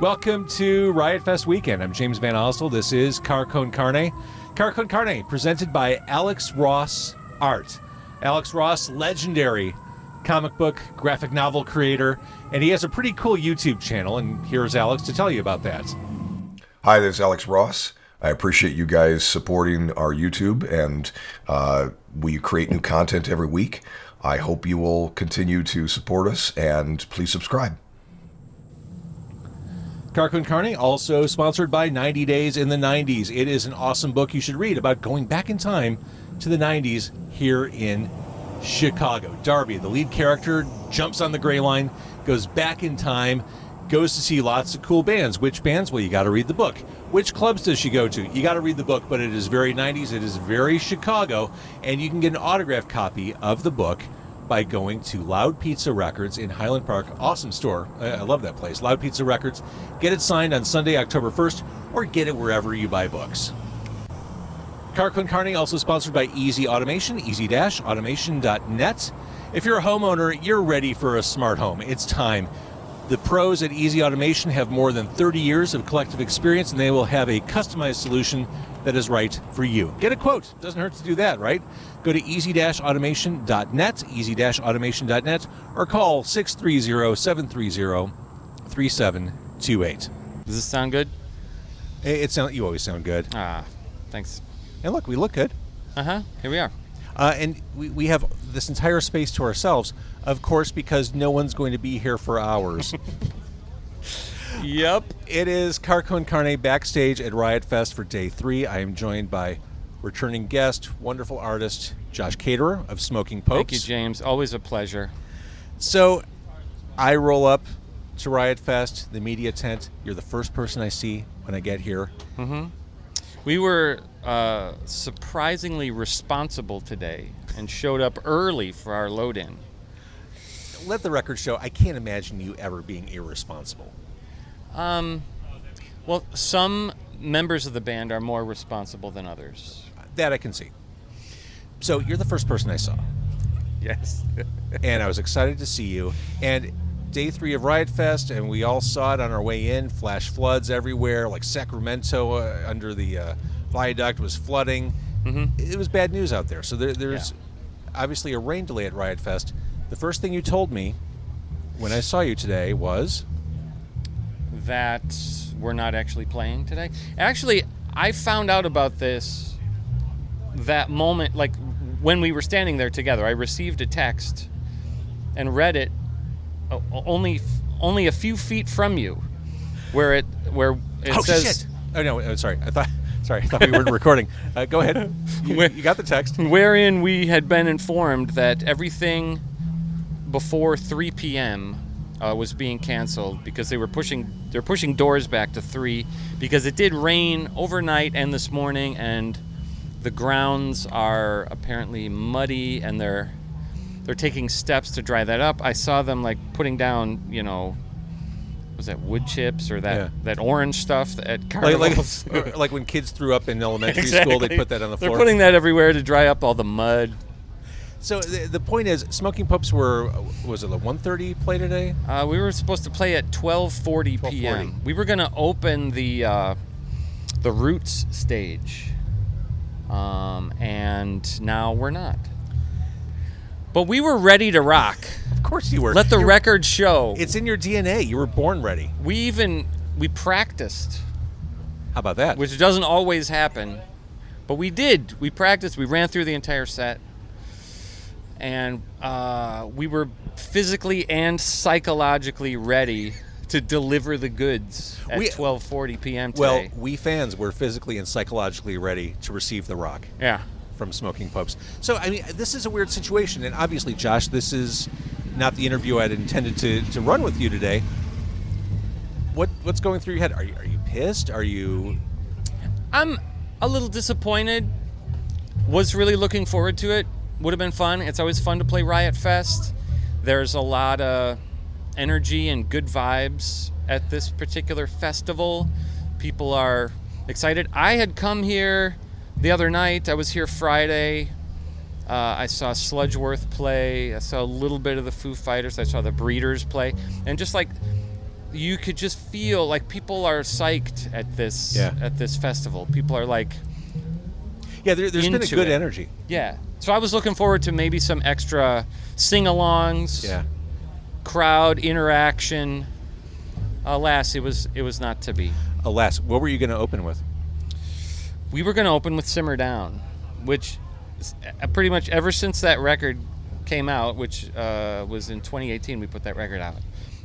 Welcome to Riot Fest weekend. I'm James Van Ostel. This is Car Con Carne. Car Con Carne, presented by Alex Ross Art. Alex Ross, legendary comic book, graphic novel creator, and he has a pretty cool YouTube channel, and here's Alex to tell you about that. Hi, this is Alex Ross. I appreciate you guys supporting our YouTube, and we create new content every week. I hope you will continue to support us, and please subscribe. Car Con Carne, also sponsored by 90 Days in the 90s. It is an awesome book you should read about going back in time to the 90s here in Chicago. Darby, the lead character, jumps on the gray line, goes back in time, goes to see lots of cool bands. Which bands? Well, you got to read the book. Which clubs does she go to? You got to read the book, but it is very 90s, it is very Chicago, and you can get an autographed copy of the book by going to Loud Pizza Records in Highland Park. Awesome store. I love that place. Loud Pizza Records. Get it signed on Sunday, October 1st, or get it wherever you buy books. Car Con Carne, also sponsored by Easy Automation, easy-automation.net. If you're a homeowner, you're ready for a smart home. It's time. The pros at Easy Automation have more than 30 years of collective experience, and they will have a customized solution that is right for you. Get a quote. Doesn't hurt to do that, right? Go to easy-automation.net, easy-automation.net, or call 630-730-3728. Does this sound good? You always sound good. Thanks. And look, we look good. Here we are. And we have this entire space to ourselves, of course, because no one's going to be here for hours. Yep. It is Car Con Carne backstage at Riot Fest for day 3. I am joined by returning guest, wonderful artist, Josh Caterer of Smoking Popes. Thank you, James. Always a pleasure. So I roll up to Riot Fest, the media tent. You're the first person I see when I get here. Mm-hmm. We were surprisingly responsible today and showed up early for our load-in. Let the record show, I can't imagine you ever being irresponsible. Well, some members of the band are more responsible than others. That I can see. So you're the first person I saw. Yes. And I was excited to see you. And day 3 of Riot Fest, and we all saw it on our way in, flash floods everywhere, like Sacramento under the viaduct was flooding. Mm-hmm. It was bad news out there. So there's obviously a rain delay at Riot Fest. The first thing you told me when I saw you today was that we're not actually playing today. Actually, I found out about this that moment, like when we were standing there together. I received a text and read it only a few feet from you, where it says. Shit. Oh no! Sorry, I thought we weren't recording. Go ahead. You got the text. Wherein we had been informed that everything before 3 p.m. Was being canceled because they're pushing doors back to 3 because it did rain overnight and this morning, and the grounds are apparently muddy, and they're taking steps to dry that up. I saw them like putting down, was that wood chips or that orange stuff at carnivals? Like when kids threw up in elementary Exactly. school, they put that on the floor. They're putting that everywhere to dry up all the mud. So the point is, Smoking Popes was it a 1:30 play today? We were supposed to play at 12:40 p.m. We were going to open the Roots stage, and now we're not. But we were ready to rock. Of course you were. Let the record show. It's in your DNA. You were born ready. We practiced. How about that? Which doesn't always happen, but we did. We practiced. We ran through the entire set. And we were physically and psychologically ready to deliver the goods at 12:40 p.m. today. Well, we fans were physically and psychologically ready to receive the rock. Yeah. From Smoking Popes. So, I mean, this is a weird situation. And obviously, Josh, this is not the interview I'd intended to run with you today. What's going through your head? Are you pissed? I'm a little disappointed. Was really looking forward to it. Would have been fun. It's always fun to play Riot Fest. There's a lot of energy and good vibes at this particular festival. People are excited. I had come here the other night. I was here Friday. I saw Sludgeworth play. I saw a little bit of the Foo Fighters. I saw the Breeders play. And just like you could just feel like people are psyched at this Yeah. at this festival. People are like, Yeah, there's been a into good it. energy. yeah. So I was looking forward to maybe some extra sing-alongs, Yeah. crowd interaction. Alas, it was not to be. Alas, what were you going to open with? We were going to open with Simmer Down, which pretty much ever since that record came out, which was in 2018, we put that record out.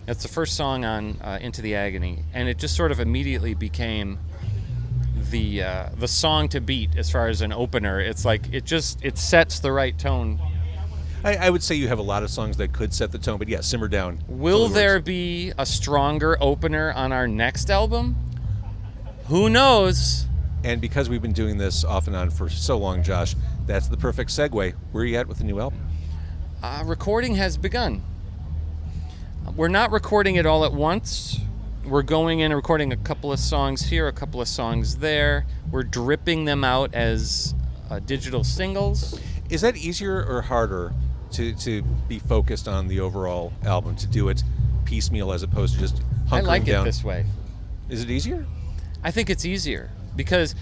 That's the first song on Into the Agony, and it just sort of immediately became the song to beat as far as an opener. It's like it sets the right tone. I would say you have a lot of songs that could set the tone, but yeah, Simmer Down. Will totally there works. be a stronger opener on our next album? Who knows? And because we've been doing this off and on for so long, Josh, that's the perfect segue. Where are you at with the new album? Recording has begun. We're not recording it all at once. We're going in and recording a couple of songs here, a couple of songs there. We're dripping them out as digital singles. Is that easier or harder to be focused on the overall album, to do it piecemeal as opposed to just hunkering I like down? it this way. Is it easier? I think it's easier because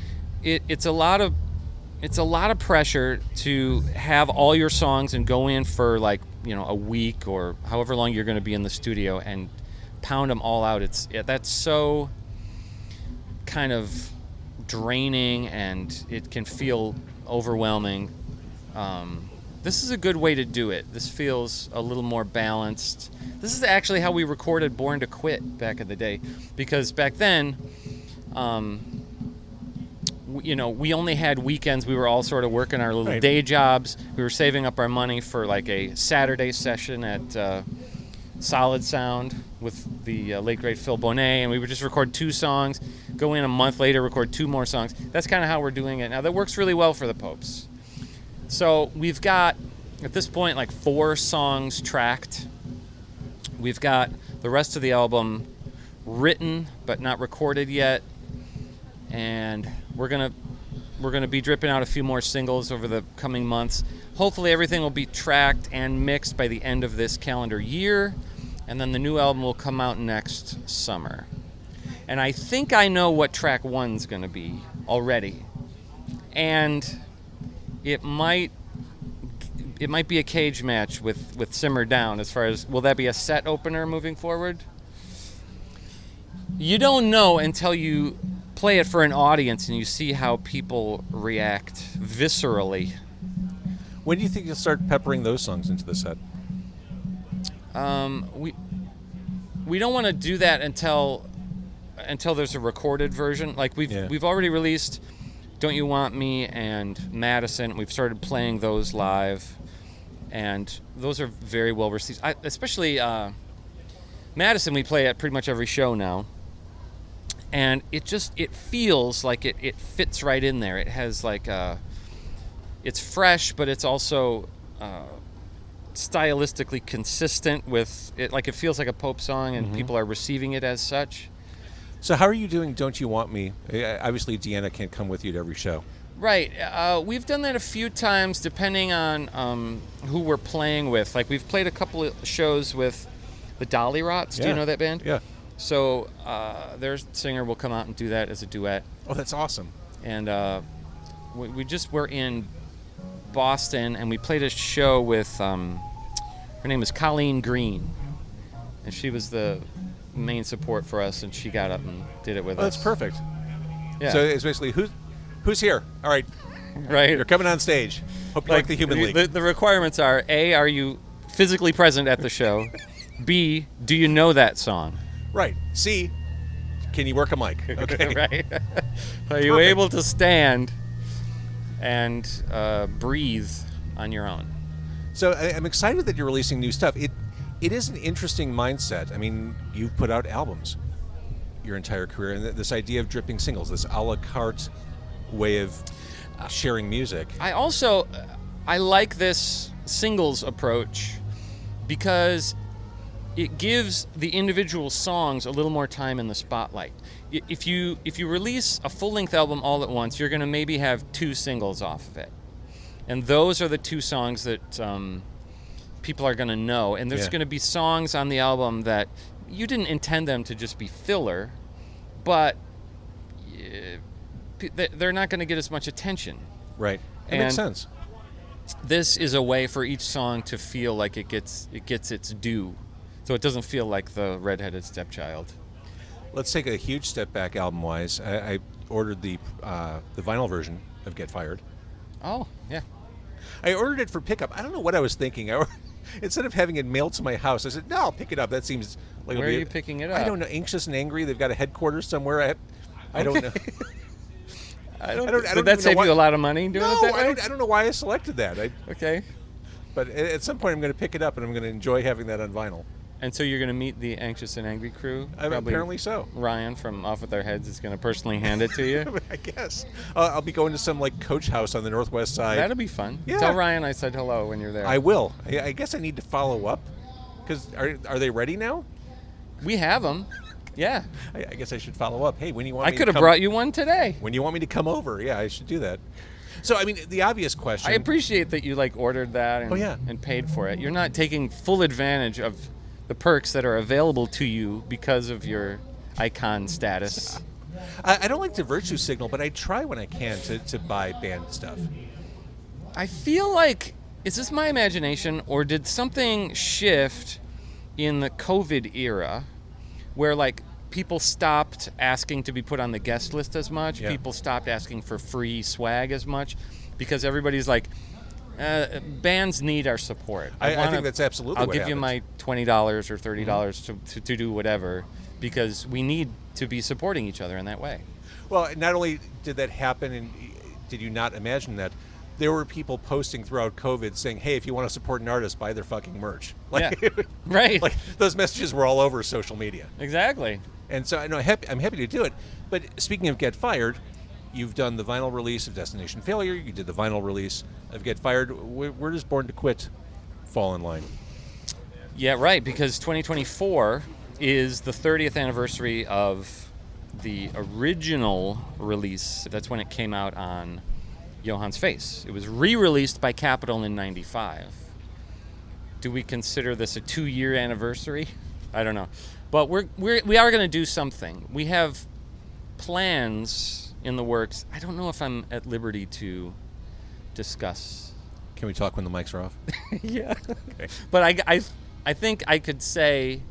it's a lot of pressure to have all your songs and go in for like, a week or however long you're going to be in the studio and pound them all out. That's so kind of draining and it can feel overwhelming. This is a good way to do it. This feels a little more balanced. This is actually how we recorded Born to Quit back in the day, because back then, we only had weekends. We were all sort of working our little Right. day jobs. We were saving up our money for like a Saturday session at Solid Sound with the late great Phil Bonet, and we would just record 2 songs, go in a month later, record 2 more songs. That's kind of how we're doing it now. That works really well for the Popes. So we've got, at this point, like 4 songs tracked. We've got the rest of the album written but not recorded yet, and we're gonna be dripping out a few more singles over the coming months. Hopefully everything will be tracked and mixed by the end of this calendar year, and then the new album will come out next summer. And I think I know what track 1's gonna be already, and it might be a cage match with Simmer Down. As far as, will that be a set opener moving forward? You don't know until you play it for an audience and you see how people react viscerally. When do you think you'll start peppering those songs into the set? We don't want to do that until there's a recorded version. Like we've already released Don't You Want Me and Madison. We've started playing those live, and those are very well received. Especially Madison, we play at pretty much every show now, and it feels like it fits right in there. It has like it's fresh, but it's also stylistically consistent with it. Like it feels like a Pope song, and people are receiving it as such. So how are you doing Don't You Want Me? Obviously, Deanna can't come with you to every show. Right. We've done that a few times depending on who we're playing with. Like we've played a couple of shows with the Dolly Rots. Do you know that band? Yeah. So their singer will come out and do that as a duet. Oh, that's awesome. And we just were in Boston, and we played a show with, her name is Colleen Green, and she was the main support for us, and she got up and did it with us. That's perfect. Yeah. So it's basically, who's here? All right, right. you're coming on stage. Hope you like the Human League. The requirements are, A, are you physically present at the show? B, do you know that song? Right. C, can you work a mic? Okay. Right. Are you able to stand and breathe on your own? So I'm excited that you're releasing new stuff. It is an interesting mindset. I mean, you've put out albums your entire career, and this idea of dripping singles, this a la carte way of sharing music. I like this singles approach because it gives the individual songs a little more time in the spotlight. If you release a full-length album all at once, you're going to maybe have 2 singles off of it. And those are the 2 songs that people are going to know. And there's going to be songs on the album that you didn't intend them to just be filler, but they're not going to get as much attention. Right. That makes sense. This is a way for each song to feel like it gets its due, so it doesn't feel like the redheaded stepchild. Let's take a huge step back album-wise. I ordered the vinyl version of Get Fired. Oh, yeah. I ordered it for pickup. I don't know what I was thinking. Instead of having it mailed to my house, I said, no, I'll pick it up. That seems like... Where are you picking it up? I don't know. Anxious and Angry. They've got a headquarters somewhere. I don't know. Did that save you a lot of money doing it that way? I don't know why I selected that. Okay. But at some point, I'm going to pick it up, and I'm going to enjoy having that on vinyl. And so you're going to meet the Anxious and Angry crew? Apparently so. Ryan from Off With Our Heads is going to personally hand it to you? I guess. I'll be going to some coach house on the northwest side. That'll be fun. Yeah. Tell Ryan I said hello when you're there. I will. I guess I need to follow up. Because are they ready now? We have them. Yeah. I guess I should follow up. Hey, when do you want me to I could have brought you one today. When you want me to come over, yeah, I should do that. So, I mean, the obvious question... I appreciate that you ordered that and paid for it. You're not taking full advantage of the perks that are available to you because of your icon status. I don't like to virtue signal, but I try when I can to buy band stuff. I feel like, is this my imagination, or did something shift in the COVID era where people stopped asking to be put on the guest list as much? Yeah. People stopped asking for free swag as much because everybody's like, bands need our support. I think that's absolutely I'll what give happens. you my $20 or $30 to do whatever, because we need to be supporting each other in that way. Well, not only did that happen, and did you not imagine that, there were people posting throughout COVID saying, hey, if you want to support an artist, buy their fucking merch. Yeah, right. Those messages were all over social media. Exactly. And so I'm happy to do it. But speaking of Get Fired, you've done the vinyl release of Destination Failure. You did the vinyl release of Get Fired. Where does Born to Quit fall in line? Yeah, right, because 2024 is the 30th anniversary of the original release. That's when it came out on Johann's Face. It was re-released by Capitol in 95. Do we consider this a 2-year anniversary? I don't know. But we are going to do something. We have plans in the works. I don't know if I'm at liberty to discuss. Can we talk when the mics are off? Yeah. Okay. But I think I could say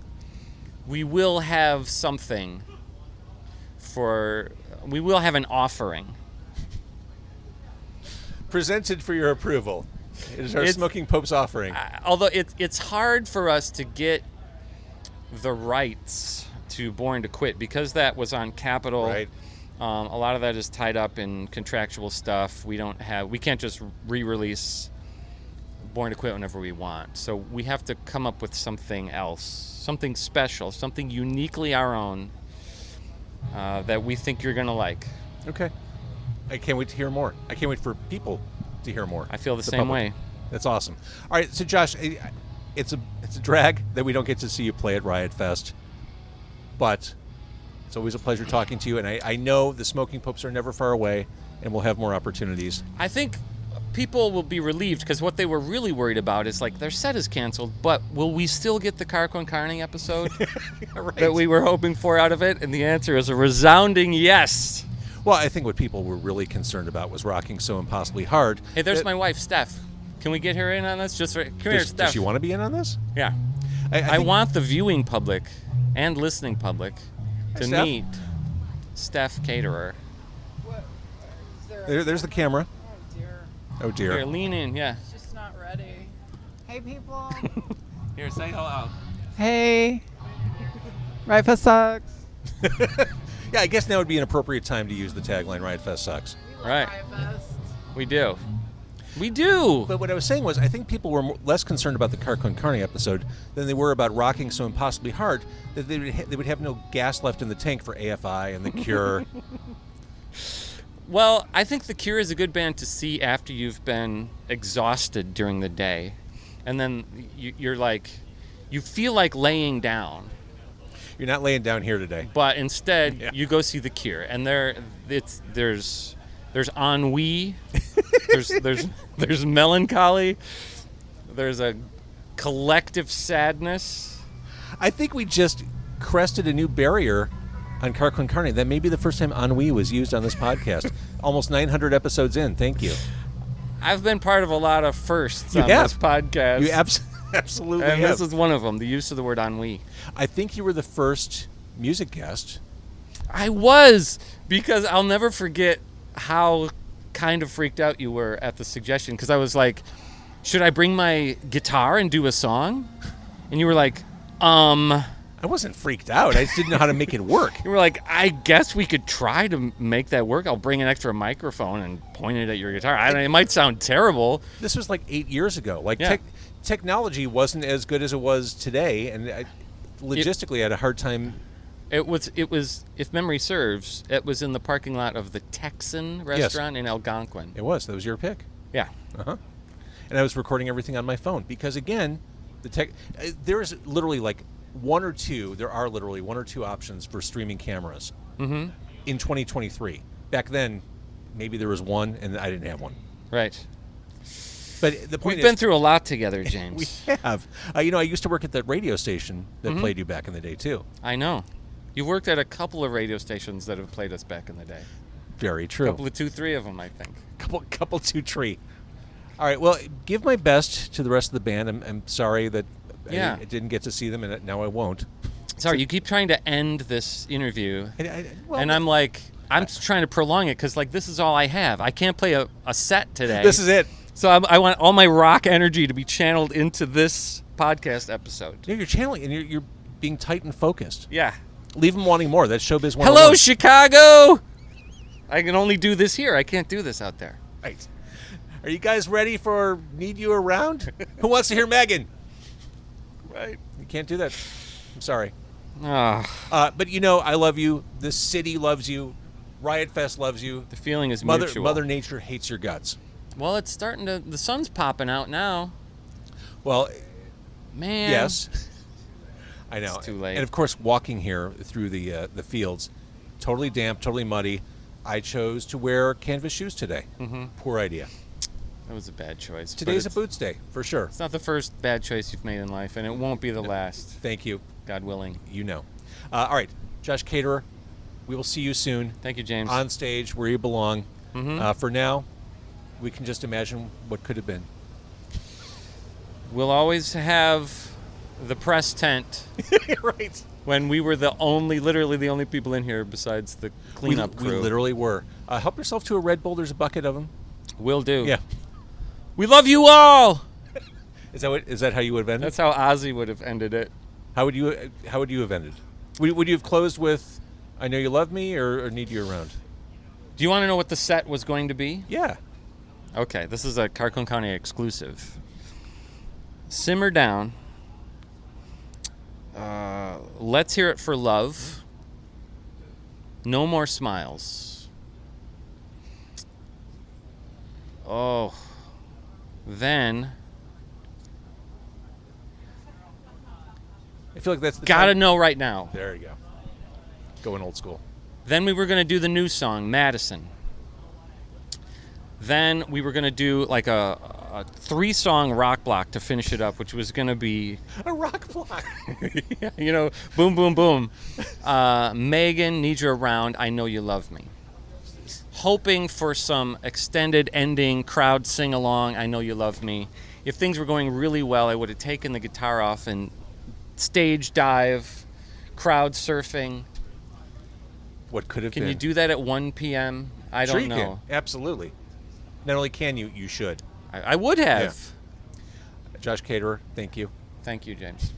we will have something we will have an offering. Presented for your approval. It is our Smoking Popes offering. Although it's hard for us to get the rights to Born to Quit because that was on Capitol. Right. A lot of that is tied up in contractual stuff. We can't just re-release Born to Quit whenever we want. So we have to come up with something else, something special, something uniquely our own that we think you're going to like. Okay. I can't wait to hear more. I can't wait for people to hear more. I feel the same way. That's awesome. All right, so Josh, it's a drag that we don't get to see you play at Riot Fest, but it's always a pleasure talking to you, and I know the Smoking Popes are never far away, and we'll have more opportunities. I think people will be relieved because what they were really worried about is their set is canceled, but will we still get the Car Con Carne episode Right. that we were hoping for out of it? And the answer is a resounding yes. Well, I think what people were really concerned about was rocking so impossibly hard. Hey, there's my wife, Steph. Can we get her in on this? Come here, Steph. Does she want to be in on this? Yeah. I I want the viewing public and listening public to Steph. meet Steph Caterer. There's the camera. Oh dear. Oh, dear. Here, lean in, yeah. She's just not ready. Hey people. Here, say hello. Hey. Riot Fest sucks. Yeah, I guess now would be an appropriate time to use the tagline, Riot Fest sucks. Right. Riot Fest. We do. We do. But what I was saying was, I think people were less concerned about the Car Con Carne episode than they were about rocking so impossibly hard that they would have no gas left in the tank for AFI and The Cure. Well, I think The Cure is a good band to see after you've been exhausted during the day. And then you feel like laying down. You're not laying down here today. But instead, Yeah. you go see The Cure. And there's ennui, there's melancholy, there's a collective sadness. I think we just crested a new barrier on Car Con Carne. That may be the first time ennui was used on this podcast. Almost 900 episodes in. Thank you. I've been part of a lot of firsts You on have. this podcast. You absolutely and have. this is one of them, the use of the word ennui. I think you were the first music guest. I was, because I'll never forget how kind of freaked out you were at the suggestion, because I was like, should I bring my guitar and do a song? And you were like, I wasn't freaked out. I just didn't know how to make it work. You were like, I guess we could try to make that work. I'll bring an extra microphone and point it at your guitar. I don't know, it might sound terrible. This was like 8 years ago. Like Yeah. technology wasn't as good as it was today, and logistically I had a hard time. It was, if memory serves, it was in the parking lot of the Texan restaurant in Algonquin. It was. That was your pick. Yeah. Uh-huh. And I was recording everything on my phone because, again, there are literally one or two options for streaming cameras in 2023. Back then, maybe there was one, and I didn't have one. Right. But the point We've been through a lot together, James. we have. I used to work at that radio station that played you back in the day, too. I know. You've worked at a couple of radio stations that have played us back in the day. Very true. A couple of 2-3 of them, I think. Couple 2-3. All right. Well, give my best to the rest of the band. I'm sorry that I didn't get to see them, and now I won't. Sorry, you keep trying to end this interview, Well, and I'm like, I'm just trying to prolong it because, this is all I have. I can't play a set today. This is it. So I want all my rock energy to be channeled into this podcast episode. Yeah, you're channeling, and you're being tight and focused. Yeah. Leave them wanting more. That's Showbiz 101. Hello, Chicago! I can only do this here. I can't do this out there. Right. Are you guys ready for Need You Around? Who wants to hear Megan? Right. You can't do that. I'm sorry. Ah, But I love you. The city loves you. Riot Fest loves you. the feeling is mutual. Mother Nature hates your guts. Well, it's starting to... The sun's popping out now. Well, Man. yes. I know. It's too late. And of course, walking here through the fields, totally damp, totally muddy. I chose to wear canvas shoes today. Poor idea. That was a bad choice. but Today's a it's- boots day, for sure. It's not the first bad choice you've made in life, and it won't be the last, Thank you. God willing. All right, Josh Caterer, we will see you soon Thank you, James. on stage where you belong. For now, we can just imagine what could have been. We'll always have the press tent Right. when we were literally the only people in here besides the cleanup We crew. literally were. Help yourself to a Red Bull. There's a bucket of them. Will do. Yeah. We love you all! Is that how you would have ended? That's how Ozzy would have ended it. How would you have ended? Would you have closed with "I Know You Love Me" or "Need You Around"? Do you want to know what the set was going to be? Yeah. Okay, this is a Carcon County exclusive. Simmer down. Let's Hear It for Love. No More Smiles. Oh. Then, I feel like that's the Gotta time. Know Right Now. There you go. Going old school. Then we were going to do the new song, Madison. Then we were going to do like a 3-song rock block to finish it up, which was going to be, A rock block. boom, boom, boom. Megan, Need You Around, I Know You Love Me. Hoping for some extended ending, crowd sing-along, I Know You Love Me. If things were going really well, I would have taken the guitar off and stage dive, crowd surfing. What could have Can been? you do that at 1 p.m.? I Sure don't you know. can. Absolutely. Not only can you, you should. I would have. Josh Caterer, thank you. Thank you, James.